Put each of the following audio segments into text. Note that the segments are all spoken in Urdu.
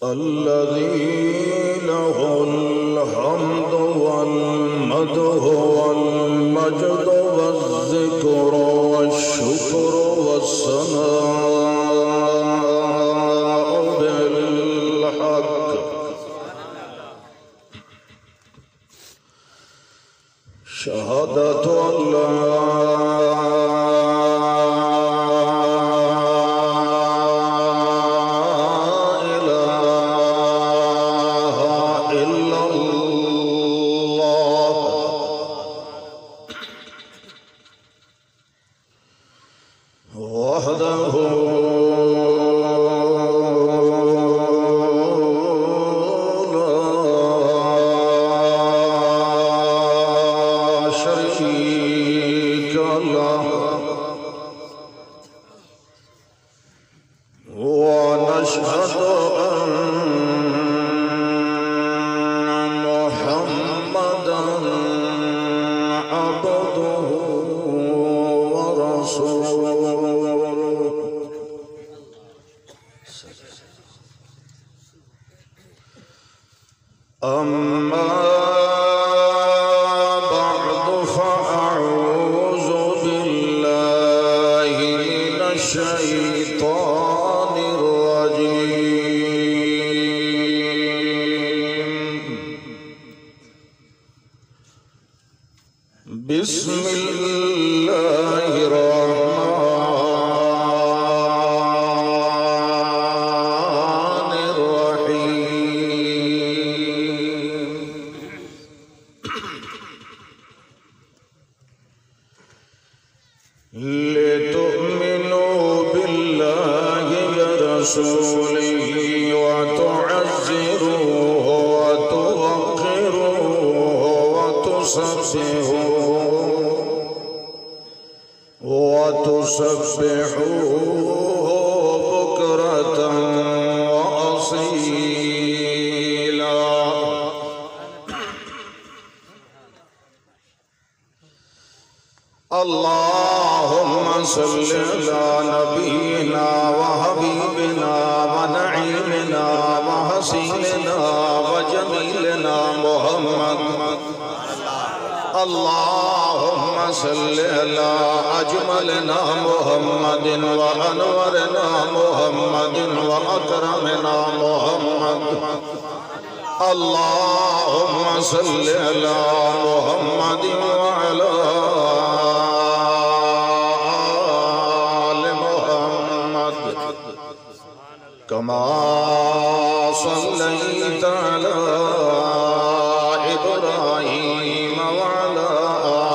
الذي له الحمد والمدح والمجد والذكر والشكر والثناء بالحق شهادة أن لا بسم الله الرحمن الرحيم لتؤمنوا بالله ورسوله وتعزروه وتوقروه وتسبحوه بكرة وأصيلا اللهم صل على نبينا وحبيبنا ونعيمنا وحسيننا وجميلنا محمد اللهم صل على أجملنا محمد وأنورنا محمد وأكرمنا محمد اللهم صل على محمد وعلى آل محمد كما صليت على إبراهيم وعلى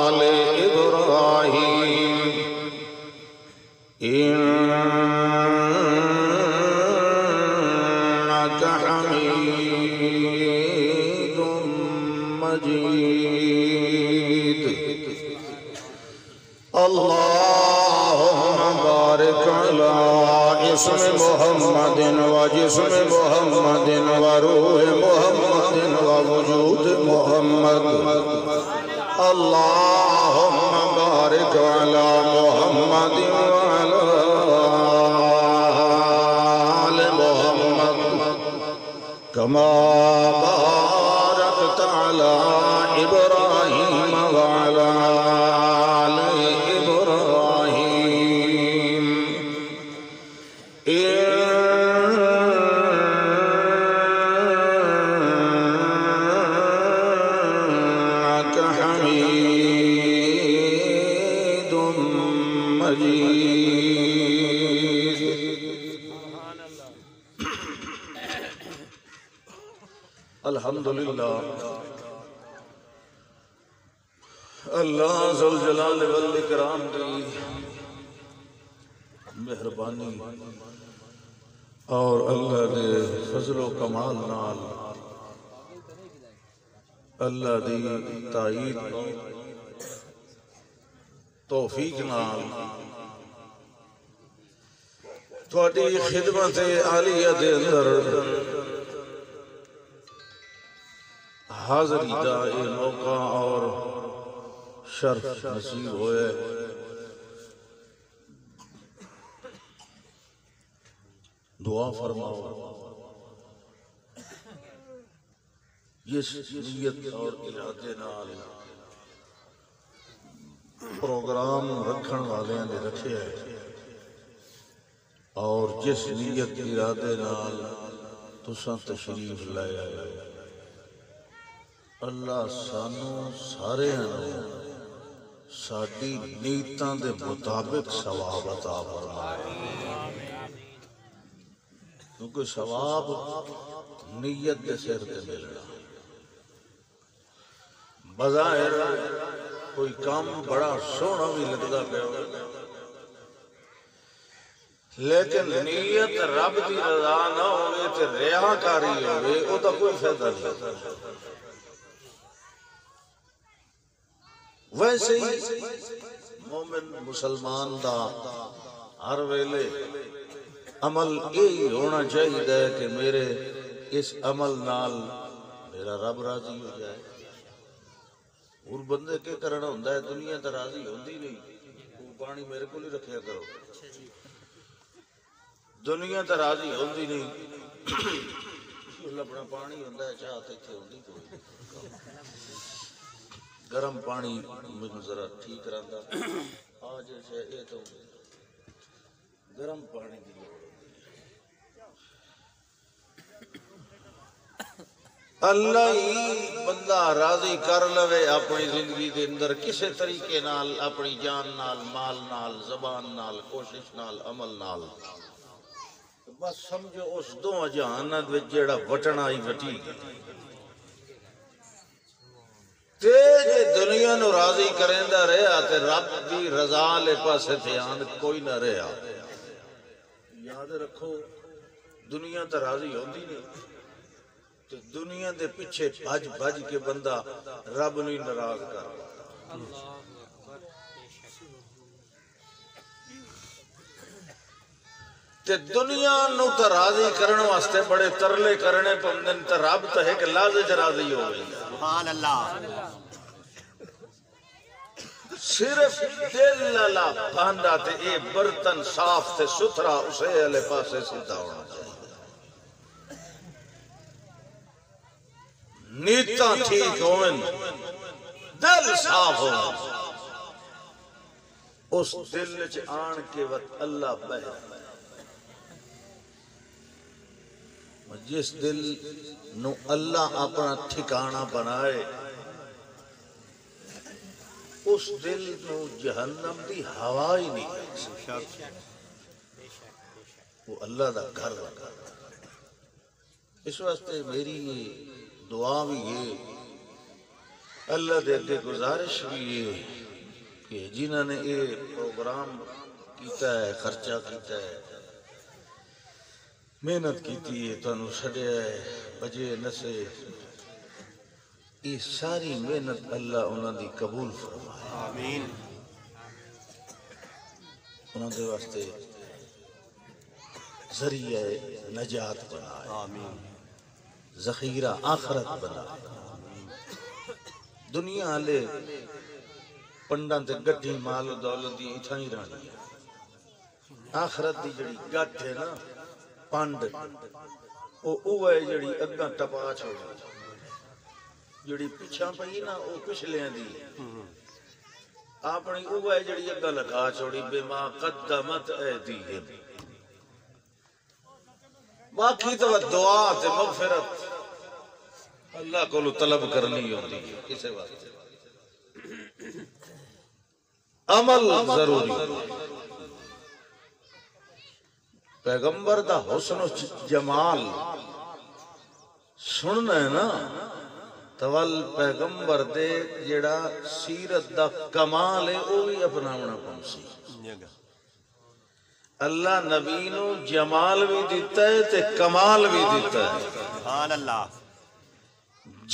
آل إبراهيم إنك حميد مجيد اللهم بارك على اسم محمد وجسم محمد وروح محمد ووجود محمد اللهم بارك على محمد وعلى آل محمد كما باركت على إبراهيم وعلى آل إبراهيم إنك حميد مجيد الحمدللہ اللہ ذوالجلال والاکرام کی مہربانی اور اللہ دے فضل و کمال نال اللہ دی تائید توفیق نال تھوڑی خدمت عالیہ دے اندر حاضری دا اے موقع اور شرف نصیب ہوئے دعا فرماؤ جس نیت اور ارادے نال پروگرام رکھن والے نے رکھے ہے اور جس نیت ارادے نال تساں تشریف لایا ہے، اللہ سانو سارے ساڈی نیتاں دے مطابق ثواب عطا فرمائے، کیونکہ ثواب نیت دے سر تے ملنا۔ بظاہر کوئی کام بڑا سونا بھی لگتا پیا، لیکن نیت رب دی رضا نہ ہوئے تے ریاکاری ہوئے او دا کوئی فائدہ نہیں۔ ویسے ہی مومن مسلمان دا ہر ویلے عمل یہی ہونا چاہیے کہ میرے اس عمل نال میرا رب راضی ہو جائے۔ اور بندے کے کرنا ہوندہ ہے، دنیا تا راضی ہوندی نہیں، وہ پانی میرے کو لئے رکھیا کرو، دنیا تا راضی ہوندی نہیں، اللہ اپنا پانی ہوندہ ہے چاہتے تھے ہوندی کوئی گرم پانی مجھے ذرا ٹھیک رہتا آج یہ تو گرم پانی کی لوڑ ہوتی ہے۔ اللہ ہی بندہ راضی کر لوے اپنی زندگی کے اندر کسے طریقے نال، اپنی جان نال، مال نال، زبان نال، کوشش نال، عمل نال، بس سمجھو اس دو جہانت وچ جیڑا وٹن آئی وٹی تیجے دنیا نو راضی کریں دا رہا تے رب دی رضا لے پاسے دھیان کوئی نہ رہا۔ یاد رکھو دنیا تے راضی ہوندی نہیں تو دنیا دے پیچھے بھج بھج کے بندہ رب نہیں ناراض کر، تے دنیا نو تے راضی کرنے واسطے بڑے ترلے کرنے پندن تے رب تے ایک لازج راضی ہو گئی۔ سبحان اللہ۔ صرف دل اللہ باندھا تے اے برتن صاف تے ستھرا اسے علیہ پاسے سیدھا ہونا چاہیے، نیتاں ٹھیک ہوئن، دل صاف ہوئن، اس دل وچ آن کے وقت اللہ بہر جس دل نو اللہ اپنا ٹھکانہ بنائے اس دل نو جہنم دی ہوا ہی نہیں، وہ اللہ دا گھر لگا۔ اس واسطے میری یہ دعا بھی ہے، اللہ دے اگے گزارش بھی ہے کہ جنہوں نے یہ پروگرام کیتا ہے، خرچہ کیتا ہے، محنت کیتی ہے، تانوں چھڈیا ہے، بجے نسے، یہ ساری محنت اللہ انہوں دی قبول فرمائے، آمین۔ انہوں دے واسطے ذریعہ نجات بنائے، آمین، ذخیرہ آخرت بنائے۔ دنیا والے پنڈاں تے گڈی مال و دولت دی اتھاں ہی رہنی ہے، آخرت دی جڑی گڈ ہے نا پانڈ وہ ہے جڑی اگاں ٹپا چھوڑی، جڑی پچھاں پئی نا وہ پچھلیاں دی اپنی وہ ہے جڑی اگاں لگا چھوڑی، بما قدمت ایدیہم۔ باقی تو دعا تے مغفرت اللہ کو طلب کرنی ہوتی ہے، کسے واسطے عمل ضروری۔ پیغمبر دا حسن و جمال سننا ہے نا، تول پیغمبر دے جڑا سیرت دا کمال ہے وہ بھی اپناونا پنسی۔ اللہ نبی نو جمال بھی دیتا ہے تے کمال بھی دیتا ہے، سبحان اللہ،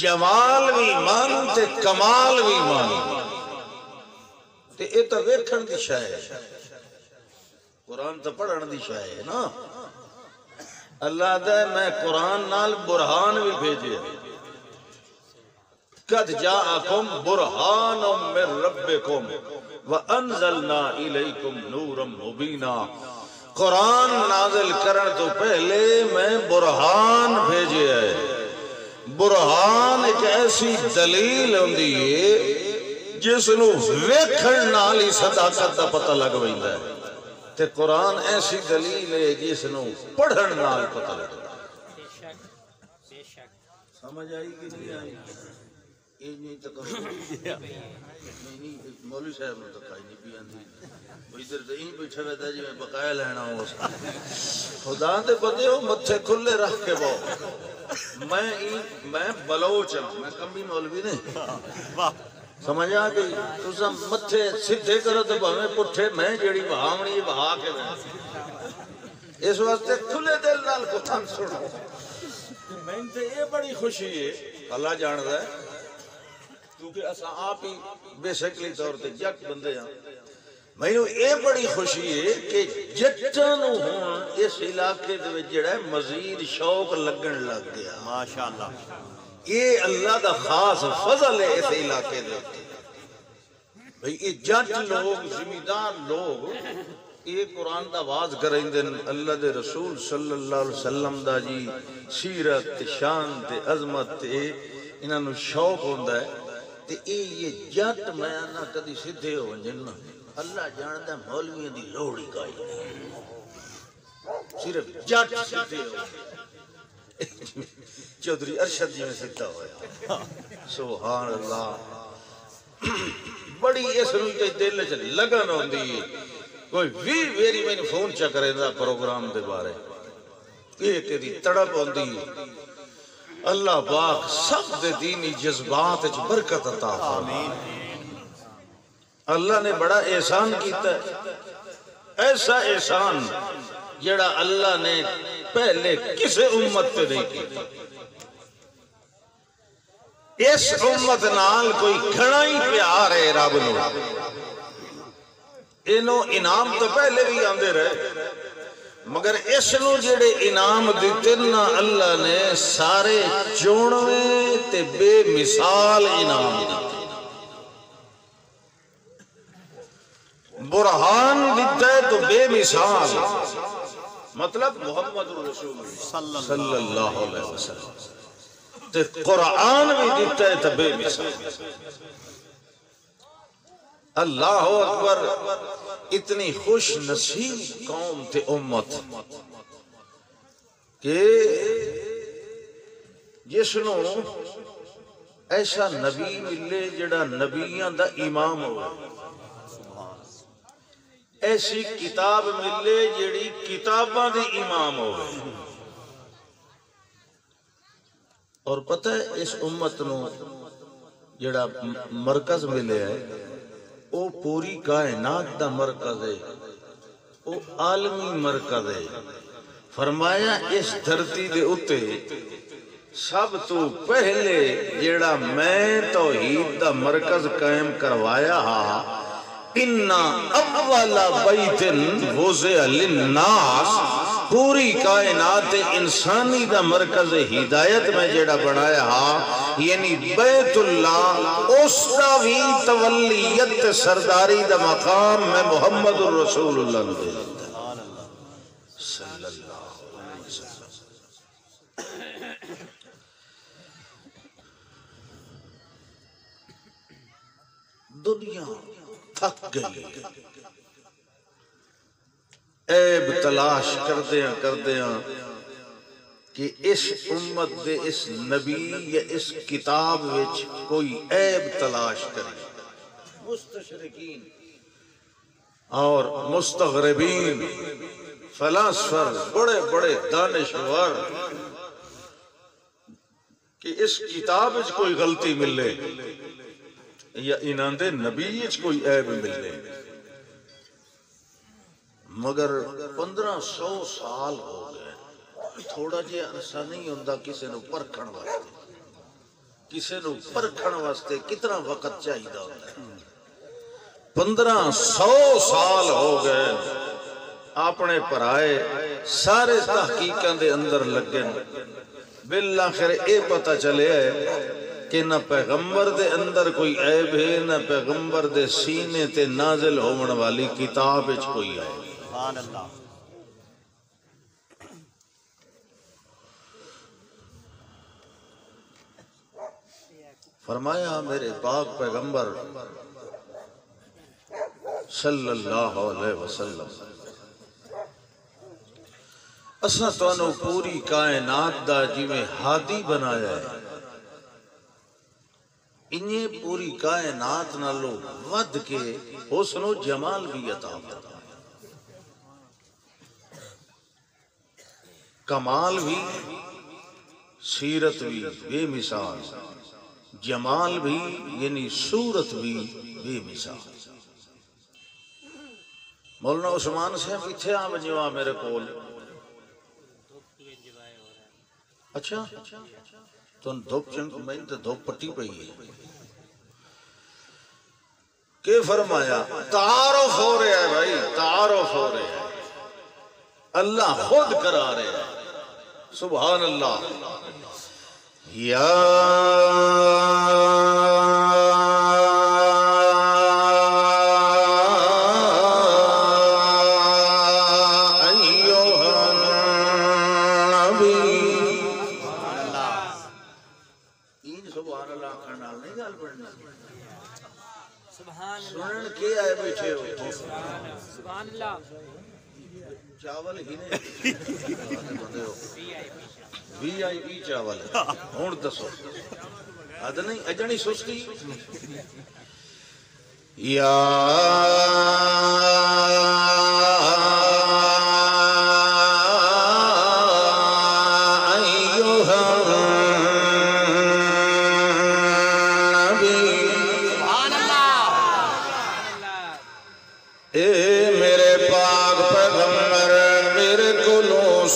جمال بھی مان تے کمال بھی مان، تے اے تا ویکھن دی شے ہے، قرآن تا پڑھن دی شے ہے نا۔ اللہ دے میں قرآن نال برہان بھی بھیجے، قد جاءکم برہان من ربکم وانزلنا الیکم نورا مبینا۔ قرآن نازل کرن تو پہلے میں برہان بھیجے ہے، برہان ایک ایسی دلیل ہوندی ہے جس نو ویکھن نال ہی صداقت دا پتہ لگ ویندا ہے تے قرآن ایسی دلیل ہے جس نو پڑھن نال پتہ لگ ویندا ہے۔ سمجھ آئی کہ نہیں آئی؟ یہ نہیں تو نہیں مولوی صاحب نے تو کھائی نہیں بھی آندھی ادھر تو یہیں بیٹھے ہوئے تھے جی میں بقایا لینا ہوں خدا دے بندے ہو متھے کھلے رکھ کے باؤ میں بلوچ ہوں میں کمی مولوی نہیں سمجھ آ گئی تسا متھے سدھے کرو تو بھویں پٹھے میں جیڑی بہاونی بہا کے دیں اس واسطے کھلے دل نال قرآن سنو میں تے یہ بڑی خوشی ہے اللہ جاندا ہے کیونکہ اساں آپ ہی بے شکلی طور تے جٹ بندے ہیں مینوں یہ بڑی خوشی ہے کہ جٹاں نوں ہن اس علاقے دے وچ جڑا ہے مزید شوق لگن لگ گیا ماشاءاللہ یہ اللہ دا خاص فضل ہے اس علاقے دے بھئی یہ جٹ لوگ زمیندار لوگ یہ قرآن دا آواز کریں دن اللہ دے رسول صلی اللہ علیہ وسلم دا جی سیرت شان تے عظمت تے انہاں نوں شوق ہوندا ہے تے یہ جٹ میں نہ کدی سدھے ہو جن اللہ جاندا مولویاں دی لوڑ ہی کوئی نہیں صرف جٹ سدھے ہو چودھری ارشد جی میں سدھا ہویا سبحان اللہ بڑی اس نوں تے دل وچ لگن ہوندی ہے کوئی بھی ویری میں نے فون چا کرے دا پروگرام دے بارے یہ تیری تڑپ ہوندی اللہ پاک سب دے دینی جذبات وچ برکت عطا فرمائے اللہ نے بڑا احسان کیتا ہے ایسا احسان جڑا اللہ نے پہلے کسے امت پہ نہیں کیتا اس امت نال کوئی گھنا ہی پیار ہے رب نو انہوں انعام تو پہلے بھی آندے رہے مگر اس نو جڑے انعام دیتے نا اللہ نے سارے چونویں تے بے مثال انعام دیتے برہان دیتا ہے تو بے مثال مطلب محمد رسول صلی اللہ علیہ وسلم تے قرآن بھی دیتا ہے تو بے مثال اللہ اکبر اتنی خوش نصیب قوم تے امت کہ جس نو ایسا نبی ملے جڑا نبیاں دا امام ہو ایسی کتاب ملے جڑی کتاباں دی امام ہو اور پتہ ہے اس امت نو جڑا مرکز ملے ہے او پوری کائنات دا مرکز ہے او عالمی مرکز ہے فرمایا اس دھرتی دے اتے سب تو پہلے جیڑا میں توحید دا مرکز قائم کروایا ہا اِنَّا اَوَّلَ بَيْتٍ وُضِعَ لِلنَّاسِ پوری کائنات انسانی دا مرکز ہدایت میں جیڑا بنایا ہا یعنی بیت اللہ اس دا بھی تولیت سرداری دا مقام میں محمد الرسول اللہ نے دے صلی اللہ علیہ وسلم دنیا تھک گئی عیب تلاش کردیاں کہ اس امت دے اس نبی یا اس کتاب وچ کوئی عیب تلاش کرے مستشرقین اور مستغربین فلاسفر بڑے بڑے دانشور کہ اس کتاب وچ کوئی غلطی ملے یا انہاں دے نبی وچ کوئی عیب ملے مگر 1500 سال ہو گئے تھوڑا جی عرصہ نہیں ہوندہ کسے نو پرکھن واسطے کسے نو پرکھن واسطے کتنا وقت چاہیے ہوتا ہے 1500 سال ہو گئے اپنے پرائے سارے تحقیقاں دے اندر لگے بالآخر اے پتہ چلے کہ نہ پیغمبر دے اندر کوئی عیب ہے نہ پیغمبر دے سینے تے نازل ہومن والی کتاب وچ کوئی عیب سبحان اللہ فرمایا میرے پاک پیغمبر صلی اللہ علیہ وسلم اساں تانوں پوری کائنات دا جویں ہادی بنایا ہے انہیں پوری کائنات نالو ود کے حسن و جمال بھی عطا فرمایا کمال بھی سیرت بھی بے مثال جمال بھی یعنی صورت بھی بے مثال مولانا عثمان صاحب کتھے آ ونجوا میرے کول اچھا تو دھوپ چنک میں تو دھوپ پٹی پئی ہے کہ فرمایا تعارف ہو رہا ہے بھائی تعارف ہو رہا ہے اللہ خود کرا رہے ہیں سبحان اللہ یا سنن کے آئے بیٹھے ہو سبحان اللہ چاول ہی نہیں وی آئی پی چاول ہون دسو اد نہیں اجنی سستی یا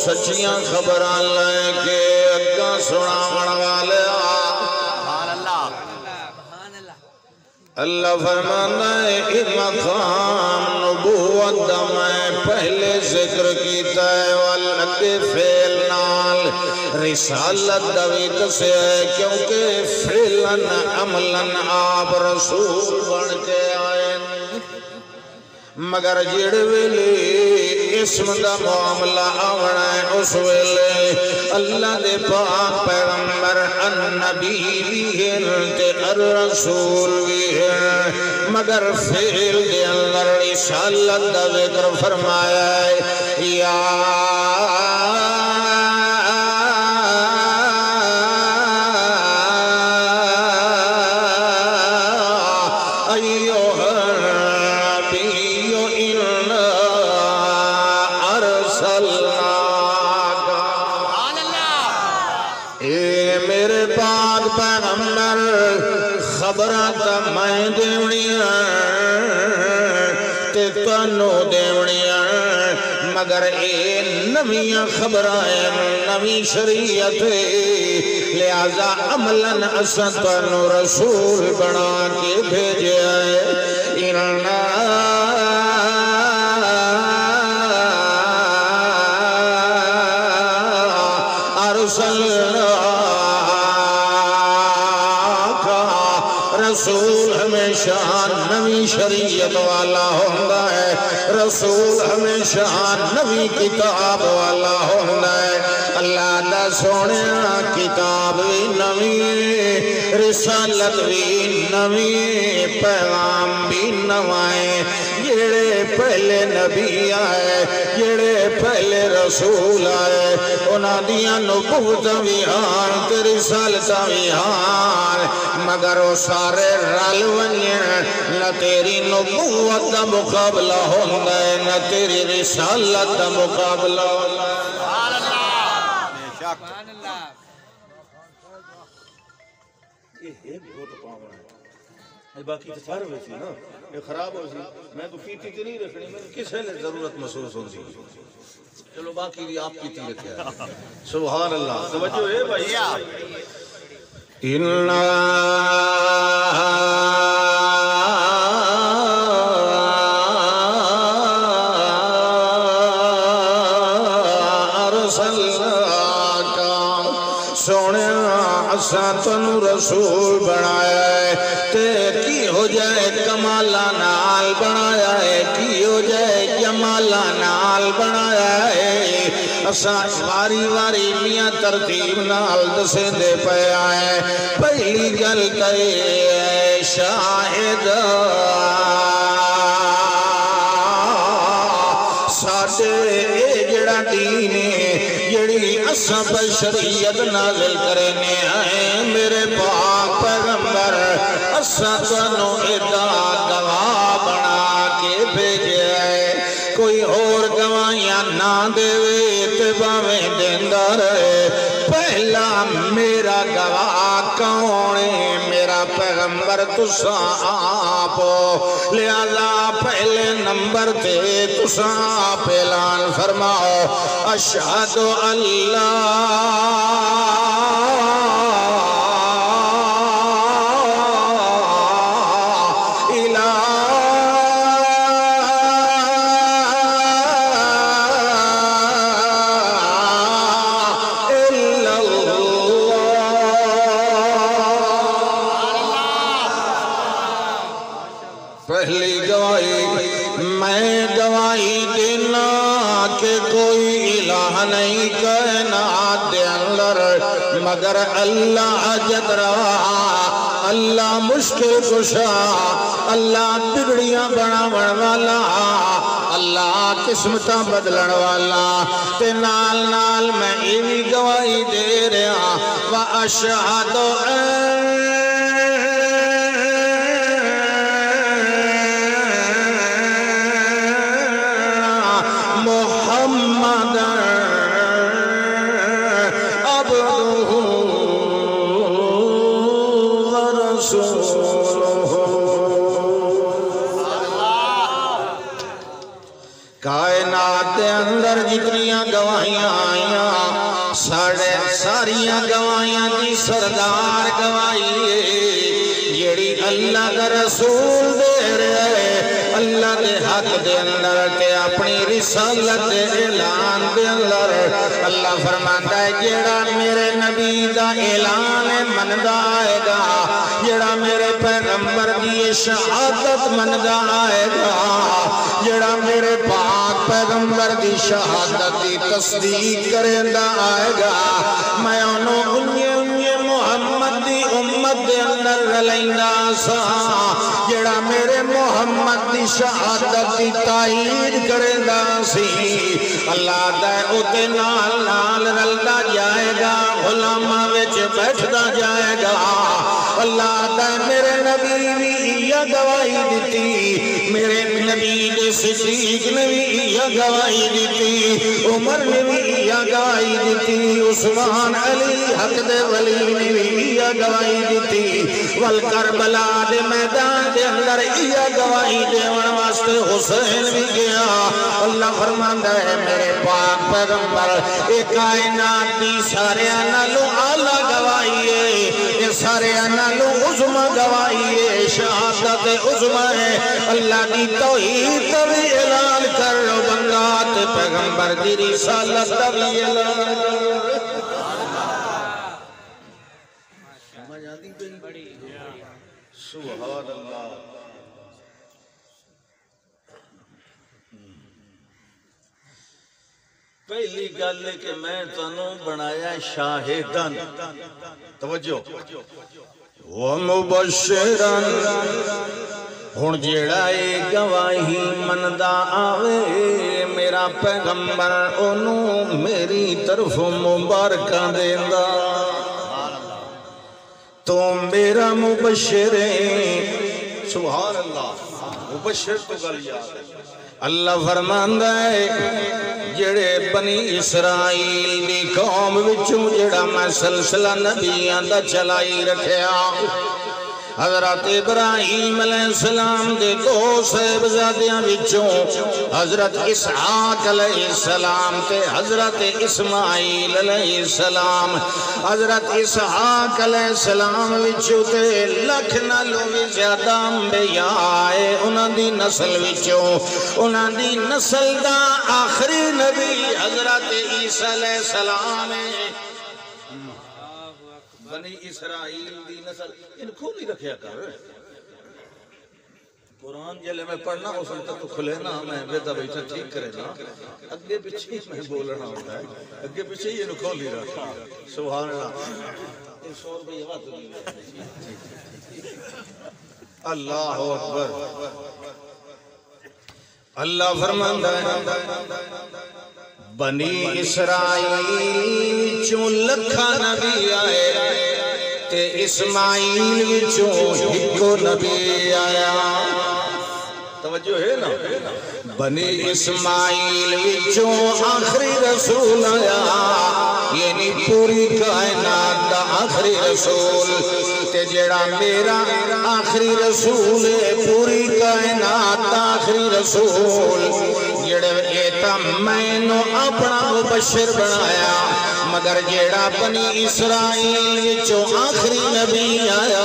سچیاں خبراں لے کے اگا سناون والے اللہ فرماتا ہے کہ مقام نبوت دا میں پہلے ذکر کیتا ہے واللہ فعل نال رسالت دوی دسے ہے کیونکہ فعلن عملن آپ رسول بن کے آئے مگر جڑ ویلے اسم دا معاملہ آونا ہے اس ویلے اللہ دے پاک پیغمبر النبی بھی ہے تے الرسول بھی ہے مگر فعل دے اندر رسالت دا ذکر فرمایا ہے یا خبرات میں دیونیاں تے تانو دیونیاں مگر اے نویاں خبرائیں نوی شریعت لہذا عملاً اساں تانو رسول بنا کے بھیجے آئے انہاں رسول ہمیشہ نوی شریعت والا ہوندہ ہے رسول ہمیشہ نوی کتاب والا ہوندہ ہے اللہ دا سونے کتاب بھی نوی رسالت بھی نوی پیغام بھی نوائیں جڑے پہلے نبی آئے جڑے پہلے رسول آئے انہاں دیاں نبوت بھی ہان تے رسالت بھی ہان مگر وہ سارے رل ونجن نہ تیری نبوت دا مقابلہ ہوندہ ہے نہ تیری رسالت دا مقابلہ ہوندہ ہے سبحان اللہ یہ بہت پاونا ہے باقی تو سارے ہوئی تھی نا یہ خراب ہوئی تھی میں تو پیتی تھی نہیں رکھنی میں کسے لئے ضرورت محسوس ہوتی چلو باقی بھی آپ پیتی رکھے سبحان اللہ توجہ ہے بھائی تنو رسول بنایا ہے تے کی ہو جائے کمالہ نال بنایا ہے کی ہو جائے جمالہ نال بنایا ہے اساں واری واری میاں ترتیب نال دسے دے پے آئے پہلی گل تے شاہد جڑا دین جڑی اساں پر شریعت نازل کرنے آئے میرے پاک پیغمبر اساں تانوں ایدا گواہ بنا کے بھیجے آئے کوئی اور گواہیاں نہ دے تے باویں دیندا رہے پہلا میرا گواہ کون ہے میرا پیغمبر تساں آپ لہذا پہلے نمبر تے تساں آپ اعلان فرماؤ اشہد پہلی گواہی میں گواہی دینا کہ کوئی الہ نہیں کائنات دے اندر مگر اللہ جد روا اللہ مشکل کشا اللہ بگڑیاں بناون والا اللہ قسمتاں بدلن والا تے نال نال میں ایوی گواہی دے رہا وَأَشْهَدُ کائنات دے اندر جتنیاں گواہیاں آئیاں ساریاں گواہیاں دی سردار گواہی ہے جیڑی اللہ کا رسول دے رہے اللہ دے حق دے اندر تے اپنی رسالت دے اعلان دے اندر اللہ فرماندا ہے جیڑا میرے نبی دا اعلان مندا آئے گا جیڑا میرے پیغمبر دی شہادت مندا آئے گا جیڑا میرے پاک پیغمبر دی شہادت دی تصدیق کریندا آئے گا میں انہوں انہیں محمد دی امت دے اندر رلیندا سا جیڑا میرے محمد دی شہادت دی تائید کریندا سی اللہ دے اوتے نال نال رلدا جائے گا غلاماں وچ بیٹھدا جائے گا اللہ دے میرے نبی بھی یہ گواہی دیتی میرے نبی دے صدیق نے بھی یہ گواہی دیتی عمر نے بھی یہ گواہی دیتی عثمان علی حق دے ولی نے بھی یہ گواہی دیتی والکربلا دے میدان دے اندر یہ گواہی دیون واسطے حسین بھی گیا اللہ فرماندا ہے میرے پاک پیغمبر اے کائنات دی سارے نالوں اعلیٰ گواہی ہے یہ سارے نالوں عظمہ گواہی ہے شہادت عظمہ ہے اللہ دی توحید کا بھی اعلان کر بندات پیغمبر دی رسالت کا بھی اعلان کر سبحان اللہ پہلی گل ہے کہ میں تنوں بنایا شاہدن توجہ وَمُبَشِّرًا ہن جیڑا اے گواہی مندا آوے میرا پیغمبر انہوں میری طرف مبارکہ دیندا تو میرا مبشر ہے سبحان اللہ مبشر تو گل یاد ہے اللہ فرماندا ہے جڑے بنی اسرائیل دی قوم وچوں جڑا میں سلسلہ نبیاں دا چلائی رکھیا حضرت ابراہیم علیہ السلام دے دو صاحبزادیاں وچوں حضرت اسحاق علیہ السلام تے حضرت اسماعیل علیہ السلام حضرت اسحاق علیہ السلام وچوں تے لکھ نالوں بھی زیادہ انبیاء آئے انہاں دی نسل وچوں انہاں دی نسل دا آخری نبی حضرت عیسیٰ علیہ السلام ہے بنی اسرائیل دی نسل ان کو نہیں رکھیا کر قرآن جلے میں پڑھنا اس وقت تو کھلے نا میں بیٹا بیٹا ٹھیک کرے نا اگے پیچھے میں بولنا ہوتا ہے اگے پیچھے یہ کھول ہی رہا سبحان اللہ 100 روپے بات اللہ اکبر اللہ فرماندا ہے بنی اسرائیل چوں لکھا نبی آئے تے اسماعیل وچوں ہکو نبی آیا توجہ ہے نا بنی اسماعیل وچوں آخری رسول آیا یعنی پوری کائنات دا آخری رسول تے جڑا میرا آخری رسول ہے پوری کائنات دا آخری رسول جڑے ایتا میں نو اپنا مبشر بنایا مگر جیڑا بنی اسرائیل وچوں آخری نبی آیا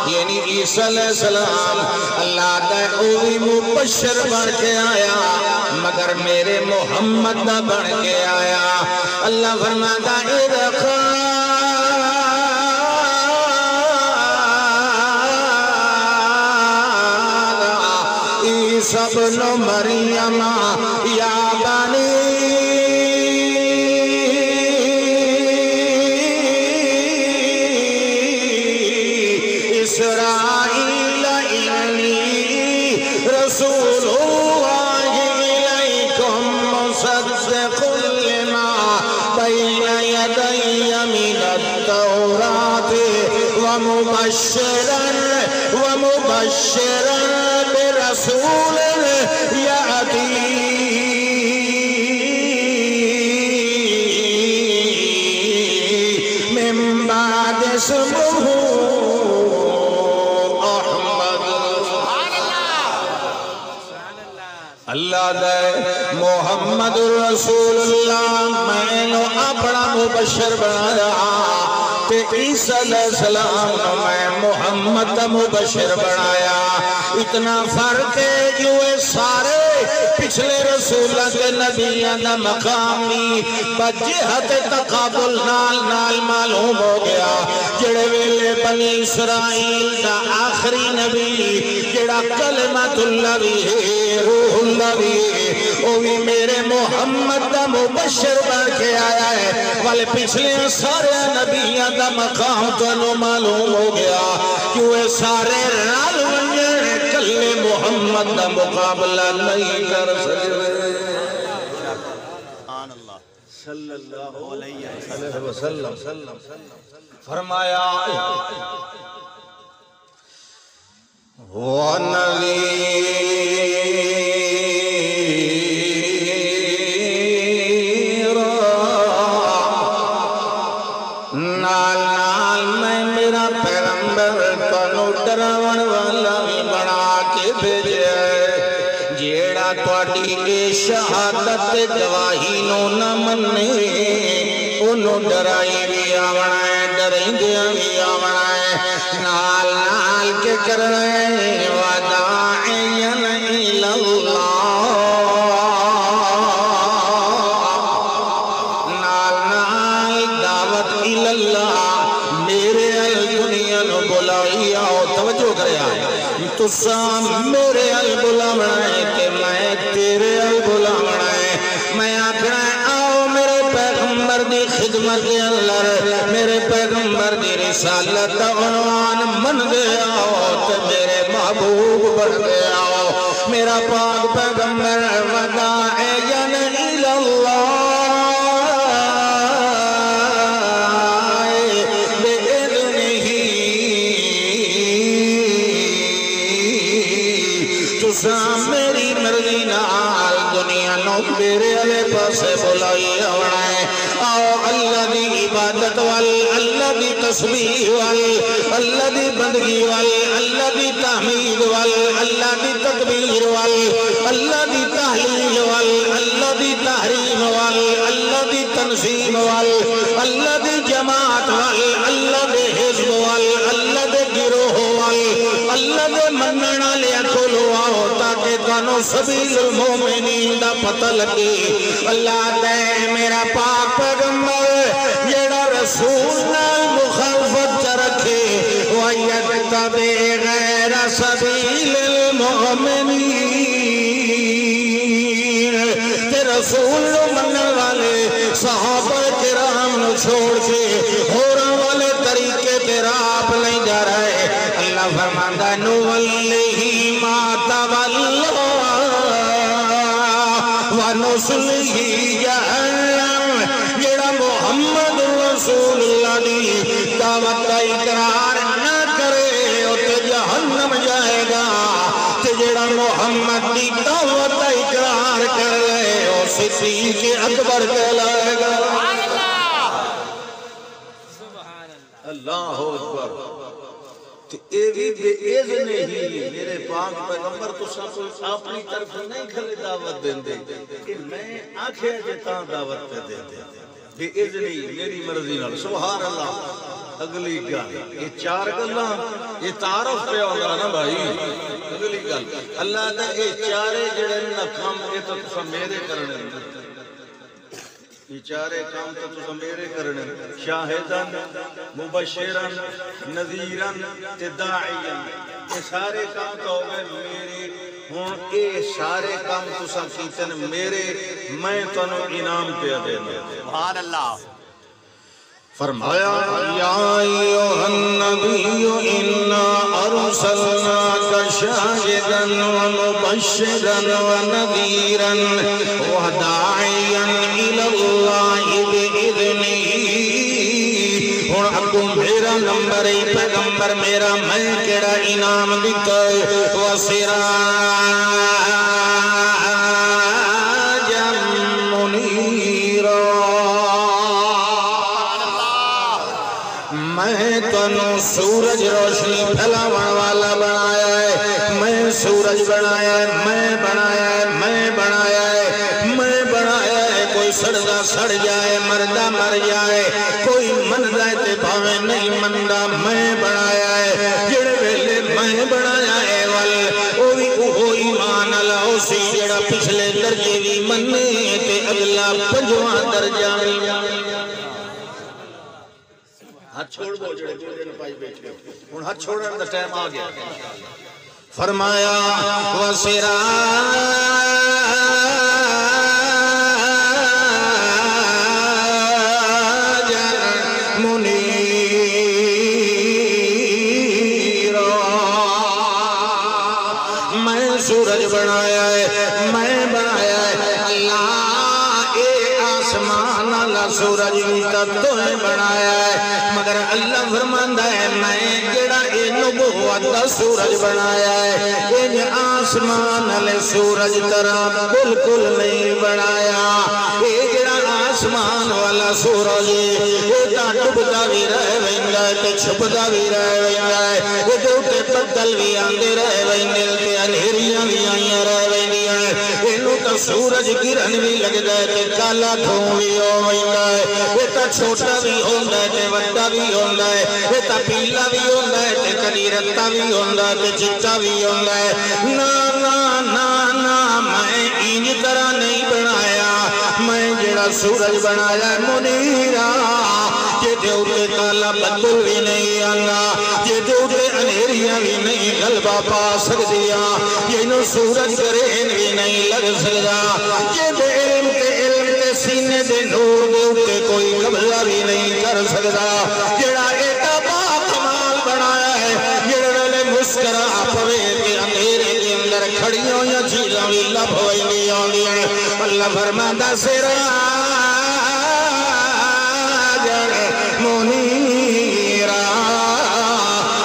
یعنی عیسیٰ علیہ السلام اللہ دا اوہی مبشر بن کے آیا مگر میرے محمد دا بن کے آیا اللہ فرماتا ادخا عیسیٰ ابن مریم یا بنی اسرائیل انی رسول اللہ الیکم مصدق لما بین یدی من التوراۃ ومبشرا برسول یأتی من بعد اسمہ اللہ دے محمد رسول اللہ میں نو اپنا مبشر بنایا تے عیسیٰ علیہ السلام نو میں محمد مبشر بنایا اتنا فرق ہے جو اے سارے پچھلے رسولہ کے نبیان دا مقامی بجہت تقابل نال معلوم ہو گیا جڑے ویلے بنی اسرائیل دا آخری نبی جڑا کلمت اللہ بھی ہے روح اللہ بھی وہ بھی میرے محمد دا مبشر بن کے آیا ہے والے پچھلے سارے نبیان دا مقام تو معلوم ہو گیا کیوں اے سارے رال ونجر کلے محمد دا مقابلہ نہیں کر سکے صلی اللہ علیہ وسلم فرمایا نال میں میرا پیغمبر تنو ڈراون والا بھی بنا کے بھیجے جیڑا تواڈی اے شہادت گواہی نو نہ منے انو ڈرائی بھی آونا ہے ڈرائندیاں بھی آونا ہے نال کے کرنے وداعین الاللہ نال دعوت الاللہ میرے دنیا نو بلائی آؤ توجہ کرے آئے تسا میرے بلاونا ہے کہ میں تیرے بلاونا ہے میں آکھنا ہے آؤ میرے پیغمبر دی خدمت اللہ میرے پیغمبر دی رسالت عنوان من دے آؤ تو میرے محبوب بن دے آؤ میرا پاک پیغمبر وداعین الاللہ میری مرضی نال دنیا نو میرے علیہ پاسے بلائی آونا ہے آؤ اللہ دی عبادت وال اللہ دی تسبیح وال اللہ دی بندگی وال اللہ دی تحمید وال اللہ دی تکبیر وال اللہ دی تحلیل وال اللہ دی تحریم وال اللہ دی تنظیم وال اللہ دی جماعت وال اللہ دے حزب وال اللہ دے گروہ وال اللہ دے مننا لیا کھولو آؤ تاکہ تانو سبیل المومنین دا پتہ لگے اللہ دے میرا پاک پیغمبر جیڑا رسول نال مخالفت رکھے وَيَتَّبِعْ غَيْرَ سبیل المؤمنین تے رسول من والے صحابہ کرام نو چھوڑ کے ہوراں والے طریقے تے راہ نہیں جا رہے اللہ فرماندا نولیہ ما تولی ونصلہ جہنم جڑا محمد رسول اللہ دی دعوت کا اقرار نہ کرے او تے جہنم جائے گا تے جڑا محمد دی دعوت کا اقرار کر لے او صدیق اکبر کہلائے گا اللہ اکبر اے بھی بے اذن ہی میرے پاک پیغمبر تو سب اپنی طرف نہیں کھلے دعوت دیں دے کہ میں آنکھیں جتا دعوت پہ دیں دے بے اذن ہی میری مرضی نال سبحان اللہ اگلی گل یہ چار گلاں یہ تعارف پہ ہوگا نا بھائی اگلی گل اللہ دا یہ چارے جڑے نا کام یہ تو تسا میرے کرنے یہ چارے کام تو تسا میرے کرنے شاہدن مبشرن نذیرن تے داعین یہ سارے کام تو ہو گئے میرے ہون اے سارے کام تسا کیتن میرے میں تنو انعام پہ دے دے سبحان اللہ فرمایا یا ایوہ النبی انا ارسلناک شاہدا ومبشرا ونذیرا وداعیا الاللہ بإذنہ اور اگو میرا نمبر ای پیغمبر میرا میں کیڑا انعام دیتا ہے وسراجا منیرا میں تنو سورج روشنی پھیلاون والا بنایا ہے میں سورج بنایا ہے میں بنایا ہے میں بنایا ہے میں بنایا ہے کوئی سڑدا سڑ جائے مردہ مر جائے کوئی مندہ تے بھاوے نہیں مندہ میں بنایا ہے جڑے ویلے میں بنایا ہے وہی ایمان اللہ اسی جڑا پچھلے درجے بھی مننے تے اگلا پنجواں درجہ ہاتھ چھوڑ بو جڑے دو دن پائی بیٹھے ان ہاتھ چھوڑنے دا ٹائم آ گیا فرمایا وسراجا منیرا میں سورج بنایا ہے میں بنایا ہے اللہ اے آسمان اللہ سورج بھی تو بنایا ہے مگر اللہ فرماندا ہے میں جڑا اے نبوت دا سورج بنایا ہے اے آسمان والے سورج طرح بالکل نہیں بنایا اے جڑا آسمان والا سورج اے تا ڈبدا بھی رہ ویندا ہے تے چھپدا بھی رہ ویندا ہے اے تے بدل بھی آندے رہ ویندے تے انہیریاں بھی آئیاں رہ ویندیاں اینو تا سورج گرن بھی لگدا ہے تے کالا دھوں بھی ہو ویندا ہے اے تا چھوٹا بھی ہوندا ہے تے وڈا بھی ہوندا ہے اے تا پیلا بھی ہوندا ہے تے کدی رتا بھی ہوندا ہے تے چٹا بھی ہوندا ہے نا نا نا نا میں انج طرح نہیں بنایا میں جڑا سورج بنایا منیرا جے اوتے کالا بدل بھی نہیں آندا جے اوتے انہیریاں بھی نہیں غلبہ پا سکدیاں جینوں سورج گرہن بھی نہیں لگ سکدا جے علم تے سینے دے نور دے اوتے کوئی قبضہ بھی نہیں کر سکدا جڑا ایڈا با کمال بنایا ہے جڑے نے مسکرا پوے تے اندھیرے دے اندر کھڑیاں ہوئیاں چیزاں بھی لب ہوئیاں ہوندیاں اللہ فرماندا سراجا منیرا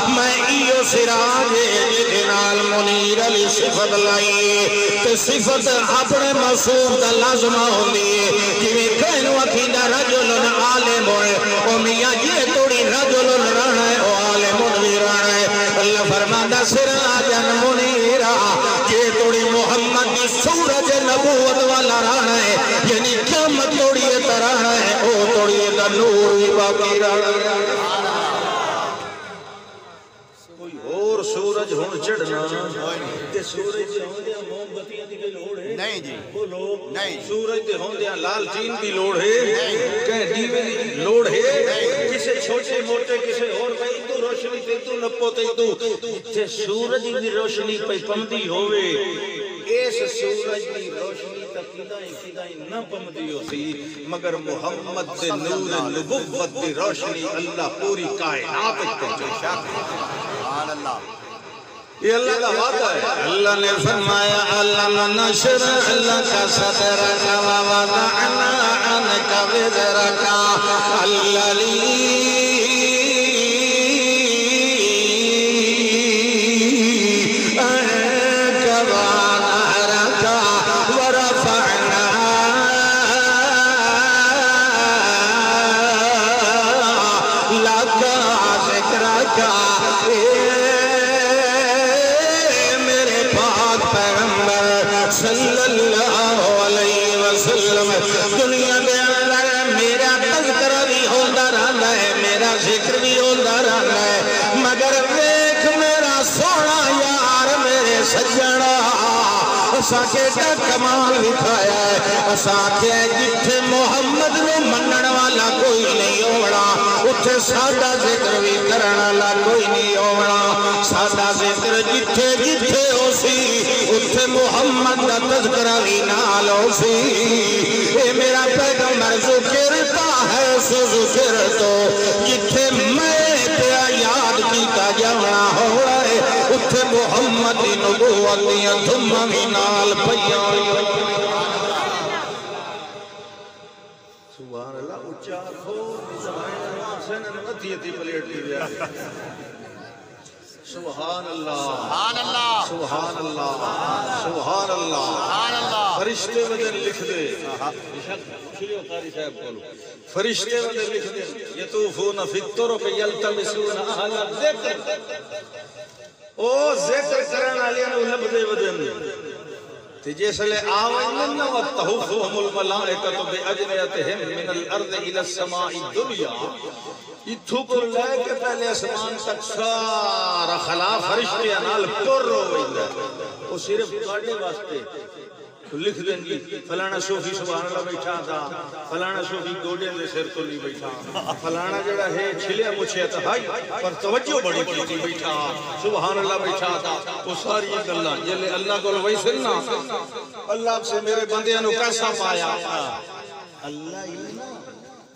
میں ایو سراج جے نال منیر علی صفت لائی تے صفت اپنے معصوم دا لازمہ ہوندی ہے جویں کہنو اکھیندا رجل عالم ہوئے او میاں یہ توڑی رجل رانا ہے او عالم بھی رانا ہے اللہ فرماندا سراجا منیرا یہ توڑی محمد دی سورج نبوت والا رانا ہے یعنی قیامت توڑی رانا ہے او توڑی دا نور بھی باقی رانا ہے کوئی اور سورج ہون چڑھ چڑھنا تے سورج دے ہوندیاں موم بتیاں دی کوئی لوڑ ہے نہیں جی بولو نہیں سورج دے ہوندیاں لالٹین دی لوڑ ہے کہیں دیوے دی لوڑ ہے کسے چھوٹے موٹے کسے اور بھائی تو روشنی تے تو نپو تے تو تے سورج دی روشنی پہ پمدی ہوئے اس سورج دی روشنی تک کدائیں نہ پمدی ہوتی مگر محمد دے نور نبوت دی روشنی اللہ پوری کائنات پہنچے سبحان اللہ یہ اللہ کا وعدہ ہے اللہ نے فرمایا علم نشرح لك صدرك ووضعنا عنك وزرك الذي أنقض ظهرك ورفعنا لك ذكرك صلی اللہ علیہ وسلم دنیا دے اندر میرا تذکرہ بھی ہوتا رہتا ہے میرا ذکر بھی ہوتا رہتا ہے مگر ویکھ میرا سونا یار میرے سجنا اساں کیڑا کمال دکھایا ہے اساں کہ جتھے محمد نو منن والا کوئی نہیں ہونا اتھے ساڈا ذکر بھی کرن والا کوئی نہیں ہونا ساڈا ذکر جتھے جتھے ہو سی اتھے محمد دا تذکرہ بھی نال ہو سی اے میرا پیغمبر ذکرتا ہے سو ذکر تو جتھے میں پیا یاد کیتا جانا ہو رہے اتھے محمد دی نبوت دیاں دھماں بھی نال پئیاں سبحان اللہ اچھا کھو سبحان اللہ سنن مدھیتی پلیٹ دی بیا سبحان اللہ سبحان اللہ سبحان اللہ فرشتے وجہ لکھ دے فرشتے وجہ لکھ دے یطوفون فی الطرق یلتمسون اہل الذکر او ذکر کرن والے نو لبدے ودن تے جس لے آوین وتحفهم الملائکۃ باجنحتہم من الارض الى السماء الدنیا اتھو کو لے کے پہلے اسمان تک سارا خلا فرشتے نال پر ہوئے وہ صرف پڑھنے واسطے لکھ دیں گی فلانا صوفی سبحان اللہ بیٹھا تھا فلانا صوفی گوڑے دے سر تو نہیں بیٹھا فلانا جڑا ہے چھلیا مچھے تھا بھائی پر توجہ بڑی کی بیٹھا سبحان اللہ بیٹھا تھا وہ ساری گلاں جلے اللہ کو ویسے نہ اللہ سے میرے بندیاں نو کیسا پایا اللہ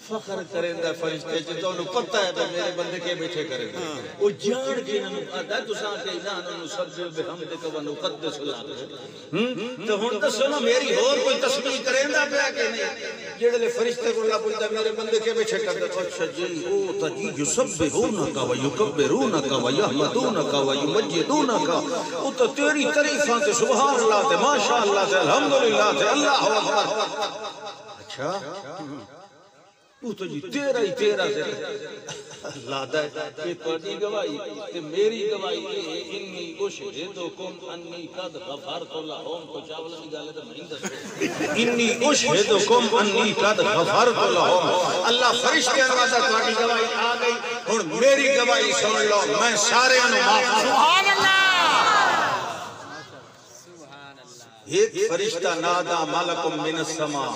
فخر کریں دا فرشتے جتوں انہوں پتہ ہے کہ میرے بندے کے بیٹھے کریں وہ جان کے انہوں آدھا تساں کے انہوں انہوں سبزے بحمدک و نقدس اللہ تو ہون دسو نا میری اور کوئی تسبیح کریں دا پیا کہ نہیں جیڑے لے فرشتے کو اللہ پوچھتا میرے بندے کے بیٹھے کر دے اچھا جی او تجی یسبحونک و یکبرونک و یحمدونک و یمجدونک او تو تیری تعریفاں تے سبحان اللہ تے ماشاءاللہ تے الحمدللہ تے اللہ اکبر اچھا وہ تو جی تیرا ہی تیرا سے اللہ دا کہ تیری گواہی کہ میری گواہی انی اشہدکم انی قد غفرت لہم کو چاول کی گالے تو نہیں دسو انی اشہدکم انی قد غفرت لہم اللہ فرشتے انوازہ تیری گواہی آ گئی اور میری گواہی سن لو میں سارے انو معاف سبحان اللہ ایک فرشتہ نادا ملکم من السماء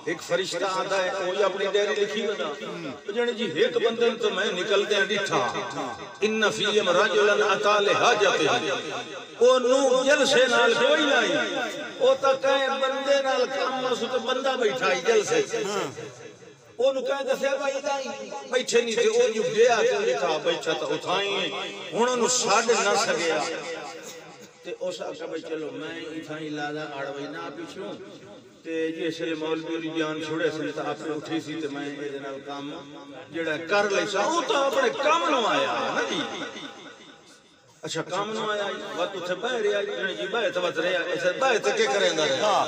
ایک فرشتہ آدھا ہے کوئی اپنی ڈیری لکھی بنا جانے جی ایک بندن تو میں نکلتے ہیں ڈٹھا ان فیم رجلن اطال حاجتے ہیں او نو جلسے نال کوئی نہیں او تک کہیں بندے نال کام نسو تو بندہ بیٹھائی جلسے او نو کہیں دسے بھائی دائی بیٹھے نہیں تھے او جو گیا چل لکھا بیٹھا تا اٹھائیں انہوں نے ساڑھ نہ سگیا تے او ساکا بھائی چلو میں اٹھائیں لادا آڑوئی نہ پیچھوں تے جیسے مولوی جان چھوڑے سے تا آپ نے اٹھی سی تے میں یہ جناب کام جڑا کر لے سا وہ تو اپنے کام نو آیا نا جی اچھا کام نو آیا وقت اتھے بائے رہا جی بائے تو وقت رہا ایسے بائے تو کیا کریں گا رہا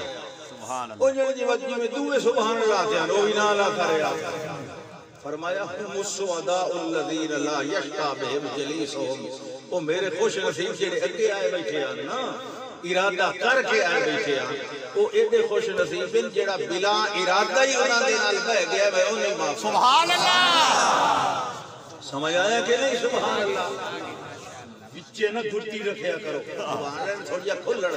سبحان اللہ وہ جی وقت جی میں دوے سبحان اللہ تھے روی نالا کرے فرمایا ہم السعداء الذین لا یشقا بہم جلیسہم وہ میرے خوش نصیب جڑے اگے آئے بیٹھے ہیں نا ارادہ کر کے آئے بیٹھے ہیں وہ ایڈے خوش نصیب ہیں جڑا بلا ارادہ ہی انہاں دے نال بہ گیا میں انہیں معاف سبحان اللہ سمجھ آیا کہ نہیں سبحان اللہ بچے نہ گھٹی رکھیا کرو وارن تھوڑیا کھلڑ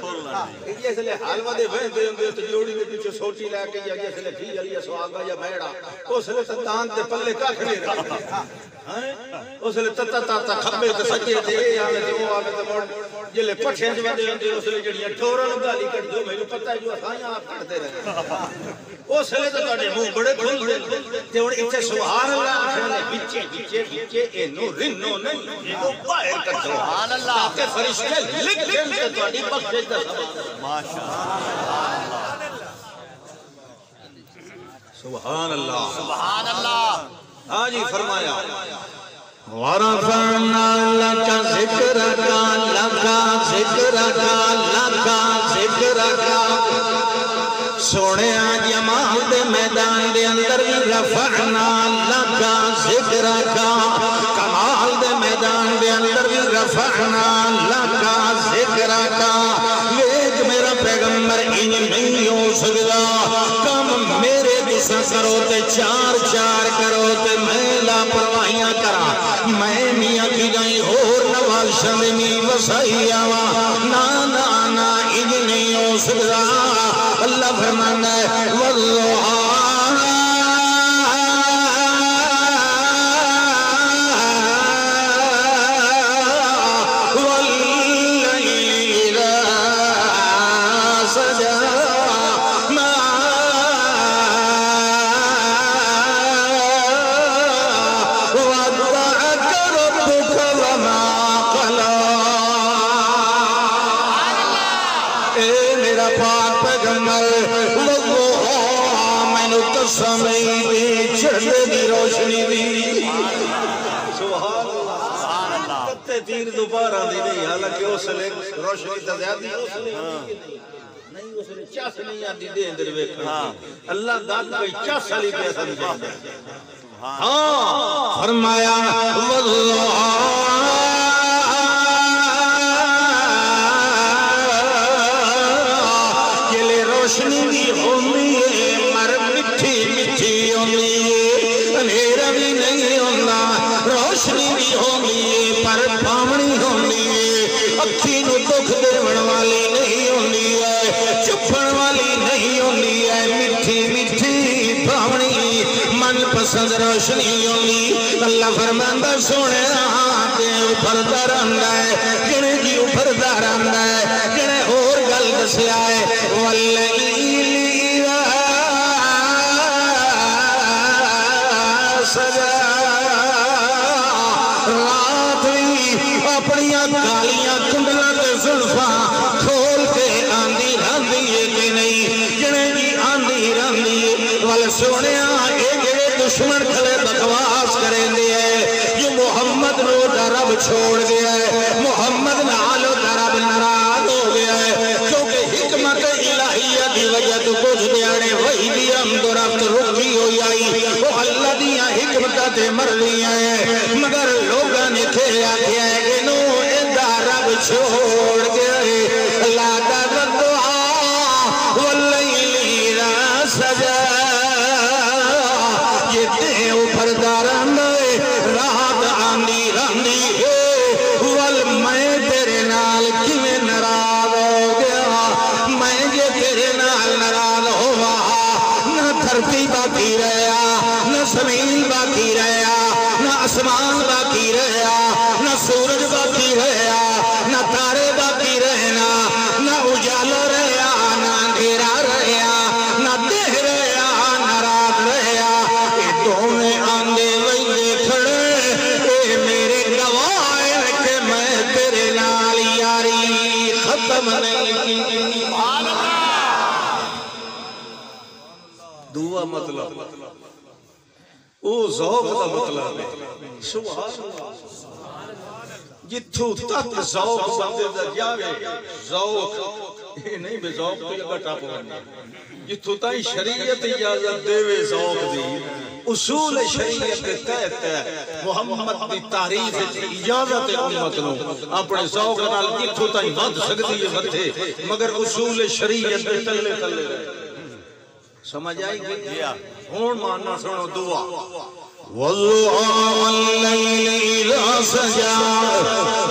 یہ اس لئے حالوہ دے ویندے ہوندے تو جوڑی دے پیچھے سوٹی لے کے یا جس لئے تھی علی سواگا یا میڑا اس لئے تو دان تے پلے کا کھلے رہا اس لئے تتا تتا کھبے تے سجے دے آگے تے وہ آگے تے موڑ جلے پٹھیں جو دے ہوندے اس لئے جڑیاں ٹھورن گالی کٹ دو میں جو پتہ ہے جو آسائیاں آپ کٹتے رہے اس لئے تو تاڑے منہ بڑے کھل دے تے انہیں اتھے سبحان اللہ آخرے بچے بچے بچے اینو رنو نہیں اینو باہر کٹو سبحان اللہ تاکہ فرشتے لکھ دیں کہ تواڈی بخشش دا سبحان اللہ سبحان اللہ ہاں جی فرمایا ورفعنا لك ذكرك لك ذكرك لك ذكرك سونے جمال دے میدان دے اندر رفعنا لك ذکرک کمال دے میدان دے اندر رفعنا لك ذکرک ویک میرا پیغمبر انج نہیں ہو سکتا کم میرے دسا کرو تے چار چار کرو تے میں لاپرواہیاں کرا میں میاں کی گئی اور نوال شمنی وسائی آوا نا نا نا انج نہیں ہو سکتا اللہ فرمانا ہے واللہ تیر دوبارہ دی نہیں حالانکہ اس لئے روشنی تا زیادی نہیں اس لئے چاس نہیں آتی دے اندر ویکھا اللہ داد کوئی چاس علی پہ سمجھا ہاں فرمایا واللہ یہ لے روشنی بھی ہوندی ہے مر مٹھی مٹھی ہوندی ہے انہیرہ بھی نہیں ہوندہ روشنی بھی ہوندی ہے پر پامنی ہوندی ہے اکھی نو دکھ دیون والی نہیں ہوندی ہے چپن والی نہیں ہوندی ہے مٹھی مٹھی پامنی من پسند روشنی ہوندی اللہ فرماندہ سونے آتے اوپردہ رہندا ہے کنے جی اوپردہ رہندا ہے کنے اور گل دسیا ہے واللیل سجا رات بھی اپنیاں کالیاں کنڈلہ کے زلفاں کھول کے آندھی رہندی ہے کہ نہیں جنے جی آندھی رہندی ہے وال سونے آئے جڑے دشمن کھلے بکواس کریں دے یہ محمد نو درب چھوڑ گیا ہے محمد نالو درب نراز ہو گیا ہے کیونکہ حکمت الہیہ دی وجہ تو کچھ دیانے وہی دی حمد و رفت رکی ہوئی آئی وہ اللہ دیا حکمت تے مر رہی ہیں مگر لوگاں نے کھیا کیا ہے کہ نو درب چھوڑ گیا ہے لا درب دعا واللیل را سجا یہ دے اوپر دارن رات آندھی رہندی ہے وال میں تیرے نال کیویں ناراض ہو گیا میں جے تیرے نال ناراض ہوا نہ دھرتی باقی رہیا نہ زمین باقی رہیا نہ آسمان باقی رہیا نہ سورج باقی رہیا نہ تارے باقی رہنا نہ اجالا رہیا نہ اندھیرا رہیا نہ دیہ رہیا نہ رات رہیا یہ دونیں آندے ویندے کھڑے اے میرے گواہ کہ میں تیرے نال یاری ختم نہیں کی دعا مطلب او ذوق دا مطلب ہے سبحان اللہ جتھو تک ذوق بندے دا جاوے ذوق یہ نہیں بے ذوق تو یہ گٹا پوانے جتھو تائیں شریعت اجازت دے وے ذوق دی اصول شریعت تحت محمد دی تعریف اجازت امت نو اپنے ذوق نال جتھو تائیں ود سکتی ہے ودھے مگر اصول شریعت تلے تلے رہے سمجھ آئی گئی ہون ماننا سنو دعا والضحى واللیل اذا سجا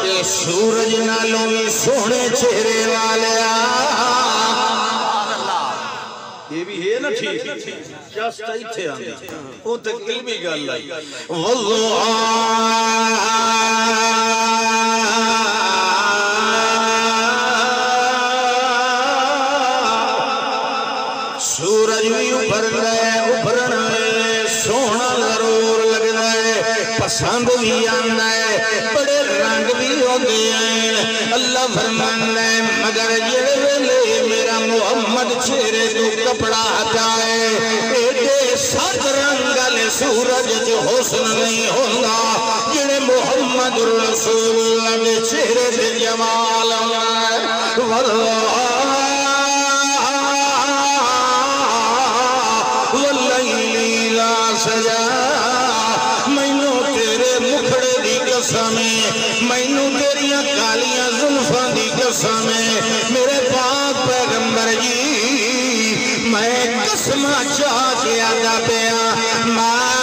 اے سورج نالوں بھی سونے چہرے والیا یہ بھی ہے نا ٹھیک جس تائی تھے آنے وہ تک علمی گل آئی والضحى سورج بھی ابھرن سونا ضرور لگ رہے پسند بھی آنا ہے بڑے رنگ بھی ہوتے ہیں اللہ فرمانا ہے مگر یہ ویلے میرا محمد چہرے تو کپڑا ہٹائے ایڈے سات رنگ والے سورج جو حسن نہیں ہوگا جنہیں محمد رسول اللہ کے چہرے سے جمال واللہ سجا مینوں تیرے مکھڑے دی قسم مینوں تیریاں کالیاں زلفاں دی قسم میرے پاک پیغمبر جی میں قسم چاہ کے آدھا پیا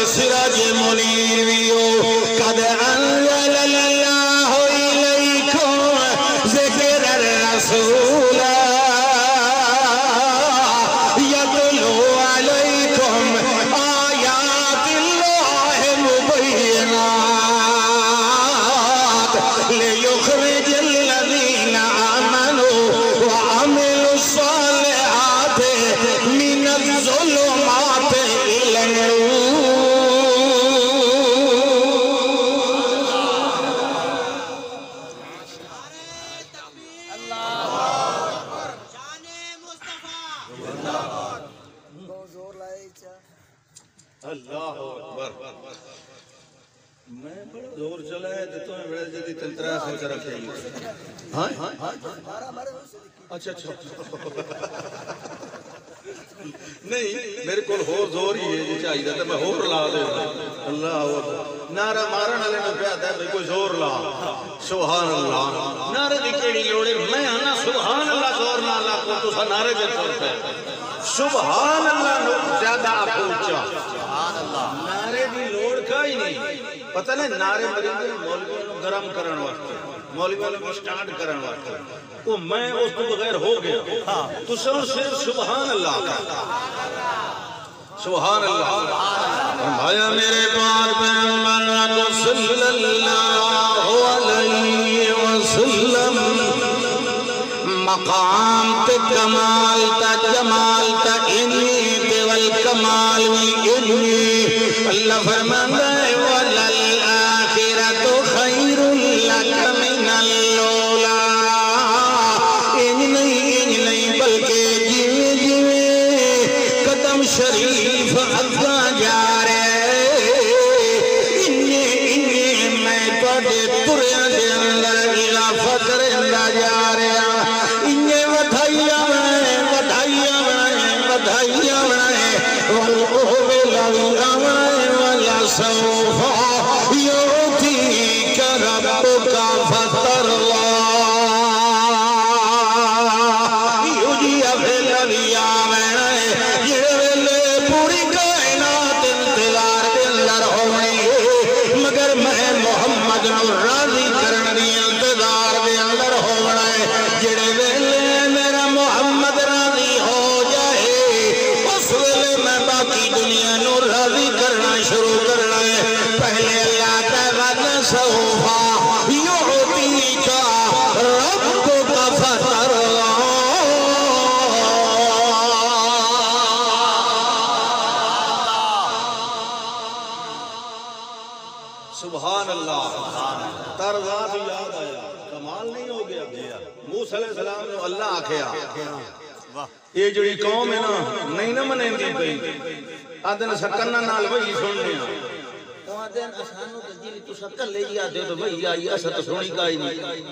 سراج منیر ویو قد انزل اللہ الیکم ذکر الرسول یتلو علیکم آیات اللہ مبینات لیخرج الذین آمنوا وعملوا الصالحات من الظلمات الی النور اللہ اکبر میں بڑا زور چلا ہے تو تمہیں بڑا جدی تنترہ سے طرف چاہیے ہاں اچھا نہیں میرے کو ہو زور ہی ہے جو چاہیے تھا میں ہور لا دے اللہ اکبر نعرہ مارن والے نے کہا تھا کوئی زور لا سبحان اللہ نعرے دی کیڑی لوڑے میں آنا سبحان اللہ زور نہ لا کو تو نعرے دے طور پہ سبحان اللہ نو زیادہ پہنچا نعرے دی لوڑ کا ہی نہیں پتہ نہیں نعرے مرندے مولویوں کو گرم کرن واسطے مولویوں کو سٹارٹ کرن واسطے وہ میں اس تو بغیر ہو گیا تو صرف سبحان اللہ کا سبحان اللہ فرمایا میرے پاک پیغمبر صلی اللہ علیہ وسلم مقام تے کمال تا جمال تا انی تے والکمال انی اللہ فرماتا ہے وَلَلْآخِرَةُ خَيْرٌ لَكَ مِنَ الْأُولَىٰ انج نہیں بلکہ جیویں جیویں قدم شریف اگا جا رہے انج میں تواڈے تریاں دے اندر اضافہ کردا جا رہا انج ودھائیاں بنائے سوف یعطیک ربک فترضی یوجی افضل آمین یہ ویلے پوری کائنات انتظار دے اندر ہوئی مگر میں محمد نو راضی کرن دی انتظار دے اندر ہونا ہے جڑے ویلے میرا محمد راضی ہو جائے اس ویلے میں باقی دنیا نو راضی کرنا شروع کرنا ہے پہلے نو اللہ آکھیا یہ جڑی قوم ہے نا نہیں نہ منیں دی پئی آدن سکنہ نال وہی سننے وہ آدن اسانو تجیلی تو سکر لے جی آدھے تو وہی آئی اسا تو سنی کا ہی نہیں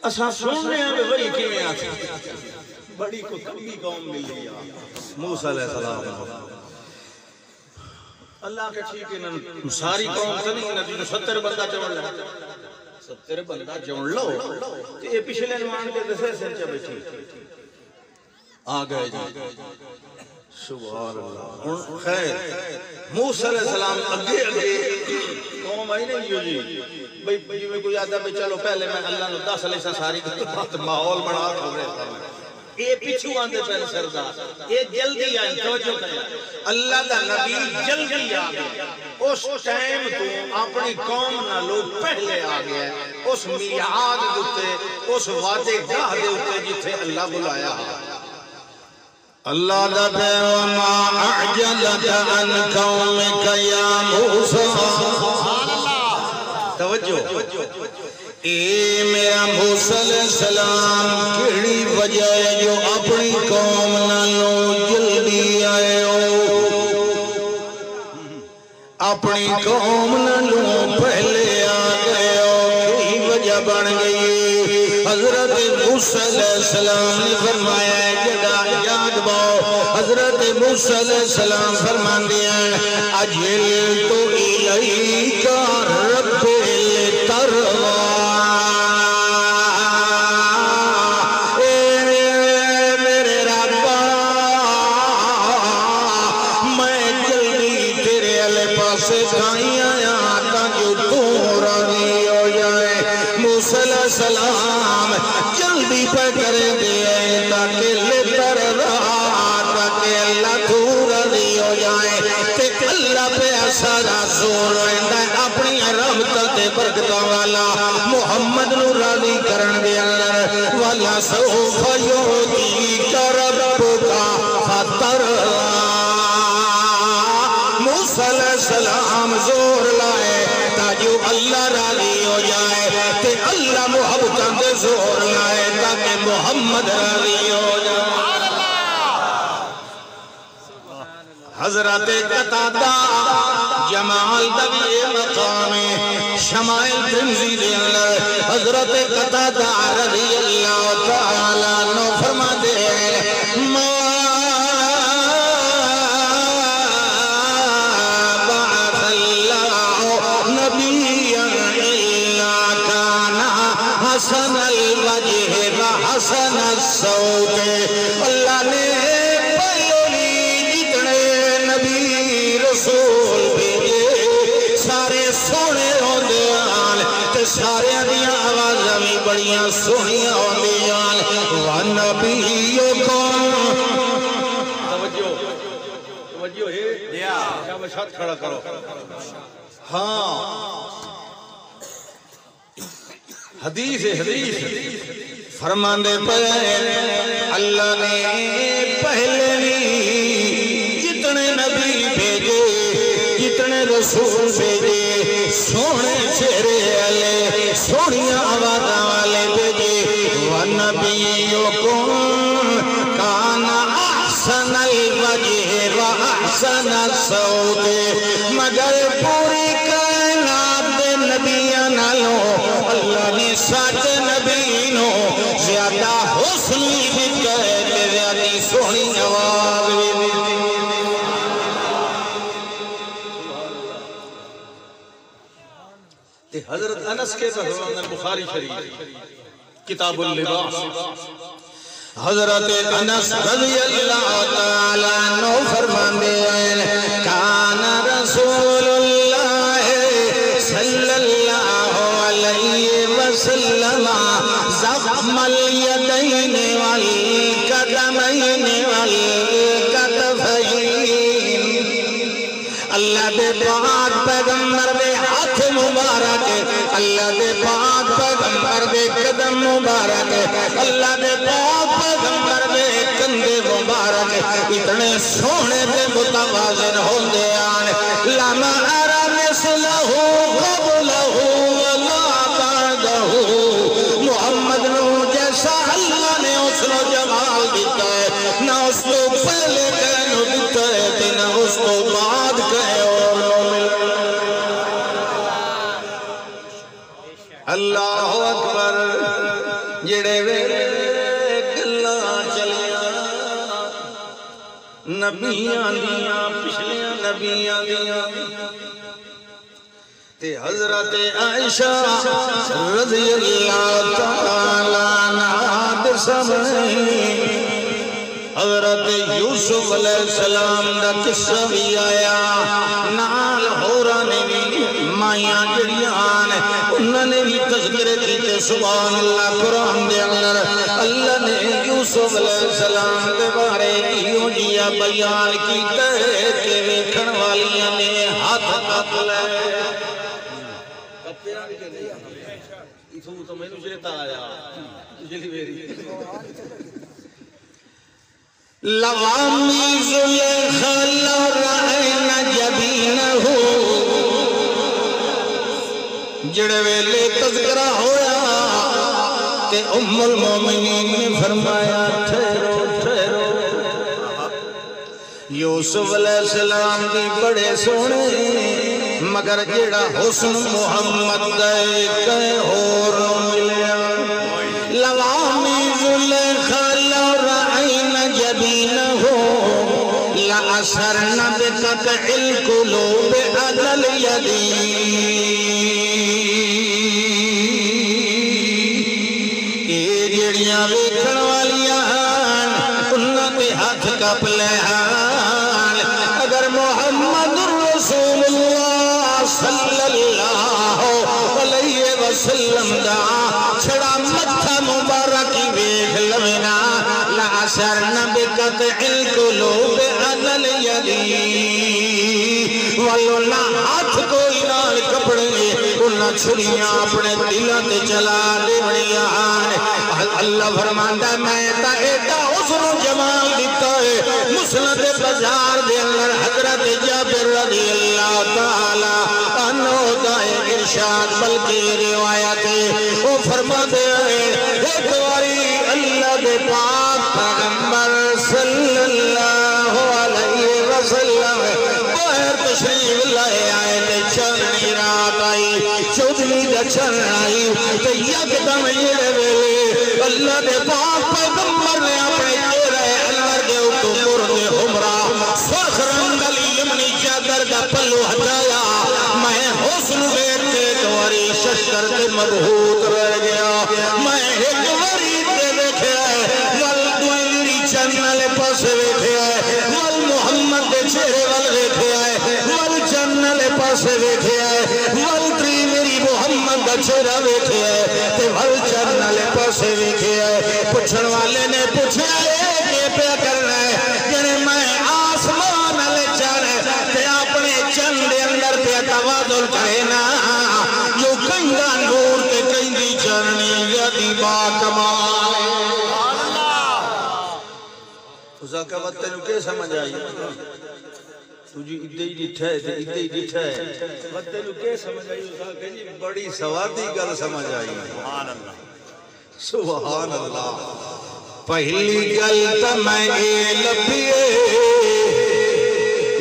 اسا سننے ہیں وہی کیویں آتی بڑی کو کمی قوم مل گئی موسیٰ علیہ السلام اللہ کے ٹھیک ہے ساری قوم تنی نبی نے 70 بندہ چون لگا 70 بندہ چون لو یہ پچھلے نمان کے دسے سنچہ بیٹھی آگئے جی سبحان اللہ خیر موسیٰ علیہ السلام اگے قوم آئی نہیں جو جی بھئی میں کوئی آدھا بھئی چلو پہلے میں اللہ نے 10 علیہ ساری بات ماحول بنا رہا ہوں یہ پیچھو آندے پہلے سردار یہ جلدی آئیں توجہ کریں اللہ دا نبی جلدی آگئے اس ٹائم تو اپنی قوم نہ لوگ پہلے آگئے اس میعاد دوتے اس وعدے گاہ دوتے جتے اللہ بلایا اللہ دا بے وما اعجلت عن قومک یا موسیٰ توجہ اے میرا موسیٰ علیہ السلام کیڑی وجہ ہے جو اپنی قوم نالوں جلدی آئے ہو اپنی قوم نالوں پہلے آگئے ہو کیڑی وجہ بن گئی حضرت موسیٰ علیہ السلام نے فرمایا ہے جگہ یاد باؤ حضرت موسیٰ علیہ السلام فرمان دیا ہے اجل تو الیک رب لترضا سلام جلدی پہ کرے دے تاکہ لتر رہا تاکہ اللہ تو راضی ہو جائے تے اللہ پہ سارا زور رہتا ہے اپنی رحمت تے برکتوں والا محمد نو راضی کرن دے اندر والا سوف یعطیک ربک فترضا موسیٰ علیہ السلام زور لائے تاکہ اللہ راضی ہو جائے تے اللہ محبتاں دے زور لائے تاکہ محمد راضی ہو جائے حضرت قتادہ جمال دوی مقام شمائل ترمذی دے اندر حضرت قتادہ رضی اللہ تعالیٰ عنہ فرما دے حسن الوجہ و حسن الصوت اللہ نے پہلولی جتنے نبی رسول بھیجے سارے سونے ہوندے آن تے سارے دیاں آوازیں بھی بڑیاں سونیاں ہوندے آن وَنَبِيُّكُمْ توجہ ہے کیا بشارت کھڑا کرو ہاں حدیث فرماندے پہ اللہ نے پہلے بھی جتنے نبی بھیجے جتنے رسول بھیجے سونے چہرے والے سونیاں آوازاں والے بھیجے وَنَبِيُّكُمْ كَانَ أَحْسَنَ الْوَجْهِ وَأَحْسَنَ الصَّوْتِ مگر پوری کائنات دے نبیاں نالوں اللہ نے ساتھ نبی نو زیادہ حسنی بھی کہتے زیادہ سونی آواز بھی دی حضرت انس کے پہلوان بخاری شریف کتاب اللباس حضرت انس رضی اللہ تعالیٰ عنہ فرماندے ہیں کان رسول اللہ صلی اللہ علیہ وسلم زخم الیدین والقدمین والکتفین اللہ دے پاک پیغمبر دے ہاتھ مبارک اللہ دے پاک پیغمبر دے قدم مبارک اللہ دے پاک پیغمبر دے کندھے مبارک اتنے سونے دے متوازن ہوندے آن لما ارى مثلہ قبلہ ولا بعدہ محمد نو جیسا اللہ نے حسن و جمال دیتا ہے نہ اس کو پہلے کہنو دیتا ہے نہ اس کو بعد کہے اور مل اللہ اکبر جڑے ویلے گلاں چلیاں نبیاں دیاں پچھلیاں نبیاں دیاں تے حضرت عائشہ رضی اللہ تعالیٰ عنہ دے سامنے حضرت یوسف علیہ السلام دا قصہ بھی آیا نال ہورانے بھی مائیاں جڑیاں نے انہوں نے بھی تذکرے کیتے سبحان اللہ قرآن دے اندر اللہ نے یوسف علیہ السلام دے بارے کیوں جیا بیان کیتے کہ ویکھن والیاں نے ہاتھ ہاتھ لے تو میں نے جیتا آیا جلی میری لوامی زلیخا لرائن جبینہ جڑے ویلے تذکرہ ہویا کہ ام المومنین نے فرمایا ٹھہرو ٹھہرو یوسف علیہ السلام بھی بڑے سونے مگر جیڑا حسن محمد دے کہیں اور ملیا لوامی زلیخا لرائن جبینہ لأثرن بقطع القلوب على اليدين جڑیاں ویکھن والیاں انہاں دے ہاتھ کپ لے اگر محمد رسول اللہ صلی اللہ علیہ وسلم دا چھڑا متھا مبارکی ویکھ لوینا لأثرن بقطع القلوب على اليدين واللہ ہاتھ کوئی نال کپڑے انہاں چھڑیاں اپنے دلوں تے چلا دیونیاں اللہ فرماندا میں تا ایڈا حسن و جمال دیتا ہے مسند بازار دے اندر حضرت جابر رضی اللہ تعالی عنہ دا ارشاد بلکہ روایت وہ فرماتے ہیں ایک باری اللہ دے پاک پیغمبر صلی اللہ علیہ وسلم باہر تشریف لائے آئے تے چندنی رات آئی چودھری دا چند آئی تے یکدم یہ ویلے اللہ دے پاک پیغمبر نے اپنے چہرے انور دے اوپر مرد حمرہ سرخ رنگلی یمنی چادر دا پلو ہٹایا میں حسن بیٹ کے دواری ششکر دے مبہوت رہ گیا میں ایک وری دے دیکھے آئے والدویری چنل پاس بیٹھے آئے وال محمد دے چہرے وال بیٹھے آئے وال چنل پاس بیٹھے آئے وال تری میری محمد دا چہرہ بیٹھے آئے تے وال چنل پاس بیٹھے آئے پوچھن والے نے پوچھا کہ پیا کرنا ہے جنہیں میں آسمان علی چانے تے اپنے چند دے اندر پیا توادل کرے نا جو کنڈا نور تے کندی چرنی یادی با کمال اسا کا وقت تینو کہ سمجھ آئی تجھے ادھے ہی ڈٹھا ہے تے ادھے ہی ڈٹھا ہے وقت تینو کہ سمجھ آئی اسا کہ بڑی سوادی گل سمجھ آئی سبحان اللہ سبحان اللہ پہلی گل تا میں اے لبیے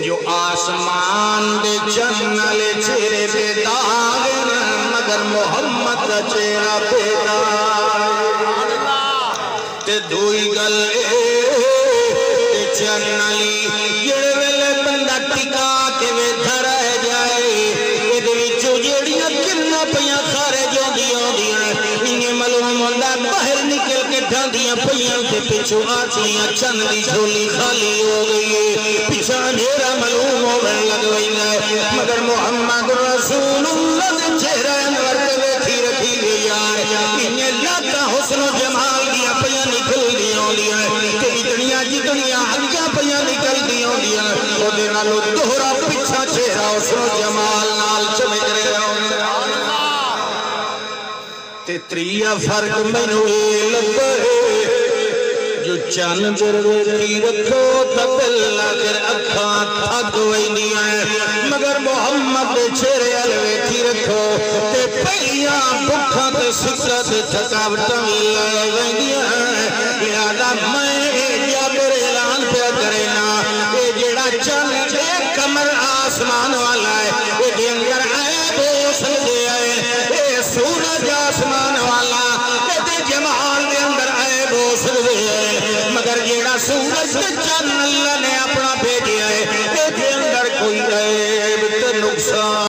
جو آسمان دے چنل چہرے پہ داغ مگر محمد دا چہرہ پہ داغ تے دوئی گل چنلی جڑے ویلے بندہ ٹکا کے وے دھرا جائے ادھے وچوں جڑیاں کنا پیاں خارج ہوندیاں انہیں معلوم ہوندا باہر نکل کے ڈھاندیاں پیاں تے پچھوں آچیاں چند دی جھولی خالی ہو گئی پیچھے اندھیرا معلوم ہونے لگ ویندا مگر محمد رسول اللہ دے چہرہ انور تے ویکھی رکھی گئی انہیں لاتا حسن و جمال دیا پیاں نکل دی ہوندیاں تے اتنیاں جتنیاں اگیاں پیاں نکل دی ہوندیاں او دے نالو دوہرا پیچھا چہرہ حسن و جمال نال چمک رہا تے تریا فرق مینوں اے لگے جو چند ویکھی رکھو تے دل لگر اکھاں تھک ویندیاں مگر محمد دے چہرے ال ویکھی رکھو تے پہلیاں بکھاں تے سکھاں تے تھکاوٹاں لے ویندیاں یاد آسمان والا ہے یہ اندر عیب ہو سکتے ہیں یہ سورج آسمان والا یہ جمال دے اندر عیب ہو سکتے ہیں مگر جیڑا سورج تے چن اللہ نے اپنا بھیجیا